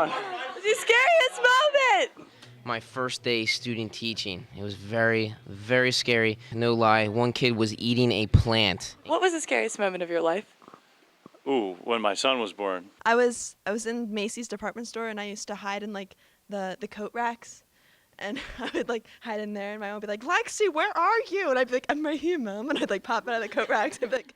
on. The scariest moment! My first day student teaching. It was very, very scary. No lie, one kid was eating a plant. What was the scariest moment of your life? Ooh, when my son was born. I was in Macy's department store, and I used to hide in like the coat racks, and I would like hide in there, and my mom would be like, "Lexi, where are you?" And I'd be like, "I'm right here, Mom," and I'd like pop out of the coat racks and be like,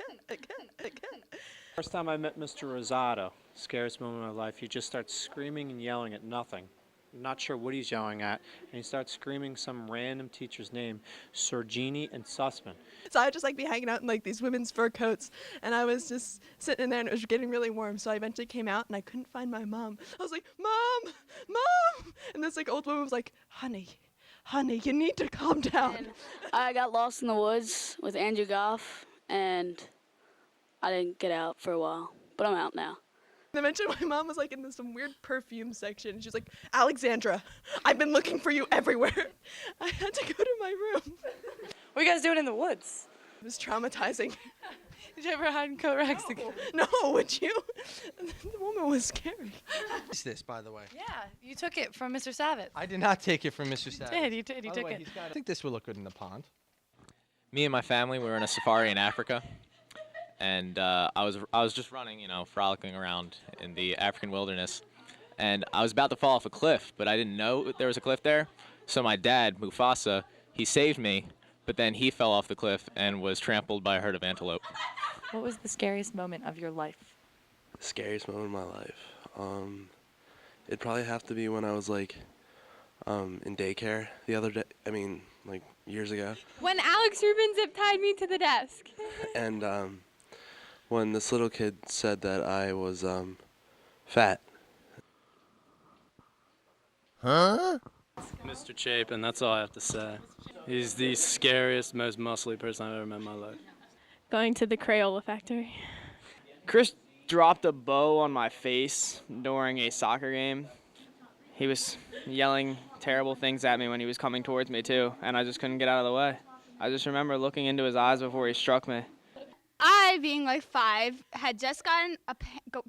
First time I met Mr. Rosado, scariest moment of my life, he just starts screaming and yelling at nothing. I'm not sure what he's yelling at, and he starts screaming some random teacher's name, Sergini and Sussman. So I'd just like be hanging out in like these women's fur coats, and I was just sitting in there, and it was getting really warm. So I eventually came out, and I couldn't find my mom. I was like, "Mom, Mom!" And this like old woman was like, "Honey, you need to calm down." And I got lost in the woods with Andrew Goff, and I didn't get out for a while, but I'm out now. And eventually my mom was like in some weird perfume section, and she was like, "Alexandra, I've been looking for you everywhere." I had to go to my room. What are you guys doing in the woods? It was traumatizing. Did you ever hide in coat racks? No, would you? The woman was scary. What is this, by the way? Yeah, you took it from Mr. Savitz. I did not take it from Mr. Savage. You took it. I think this would look good in the pond. Me and my family, we were in a safari in Africa, and I was just running, frolicking around in the African wilderness, and I was about to fall off a cliff, but I didn't know there was a cliff there. So my dad, Mufasa, he saved me, but then he fell off the cliff and was trampled by a herd of antelope. What was the scariest moment of your life? Scariest moment of my life. It'd probably have to be when I was like in daycare the other day. I mean, like years ago. When Alex Rubin zip tied me to the desk. And when this little kid said that I was fat. Huh? Mr. Chapin, that's all I have to say. He's the scariest, most muscly person I've ever met in my life. Going to the Crayola factory. Chris dropped a bow on my face during a soccer game. He was yelling terrible things at me when he was coming towards me too, and I just couldn't get out of the way. I just remember looking into his eyes before he struck me. I, being like 5, had just gotten a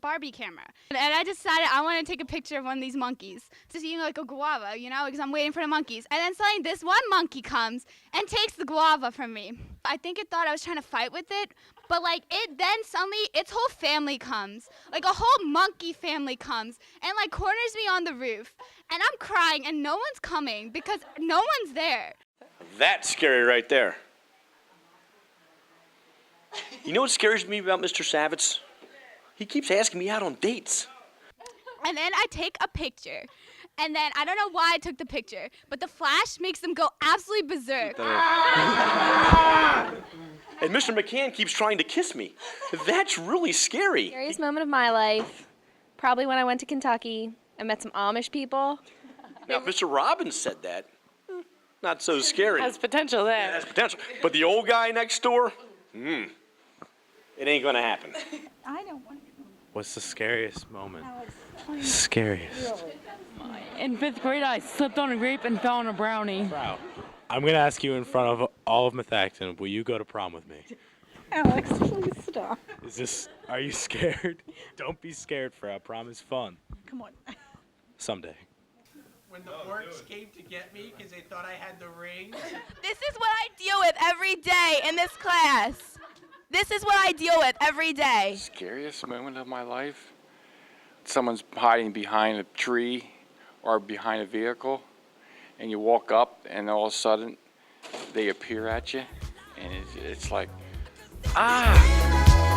Barbie camera. And I decided I wanted to take a picture of one of these monkeys. Just eating like a guava, because I'm waiting for the monkeys. And then suddenly this one monkey comes and takes the guava from me. I think it thought I was trying to fight with it, but then suddenly its whole family comes. Like a whole monkey family comes and corners me on the roof. And I'm crying and no one's coming because no one's there. That's scary right there. You know what scares me about Mr. Savitz? He keeps asking me out on dates. And then I take a picture. And then I don't know why I took the picture, but the flash makes them go absolutely berserk. And Mr. McCann keeps trying to kiss me. That's really scary. Scariest moment of my life, probably when I went to Kentucky and met some Amish people. Now, if Mr. Robbins said that, not so scary. Has potential there. Yeah, that's potential. But the old guy next door, it ain't gonna happen. I don't want to. What's the scariest moment? Scariest. In 5th grade, I slipped on a grape and fell on a brownie. Wow. I'm going to ask you in front of all of Methacton, will you go to prom with me? Alex, please stop. Are you scared? Don't be scared, Frau. Prom is fun. Come on. Someday. When the Borks came to get me because they thought I had the ring. This is what I deal with every day in this class. This is what I deal with every day. Scariest moment of my life? Someone's hiding behind a tree or behind a vehicle, and you walk up, and all of a sudden, they appear at you, and it's like, ah!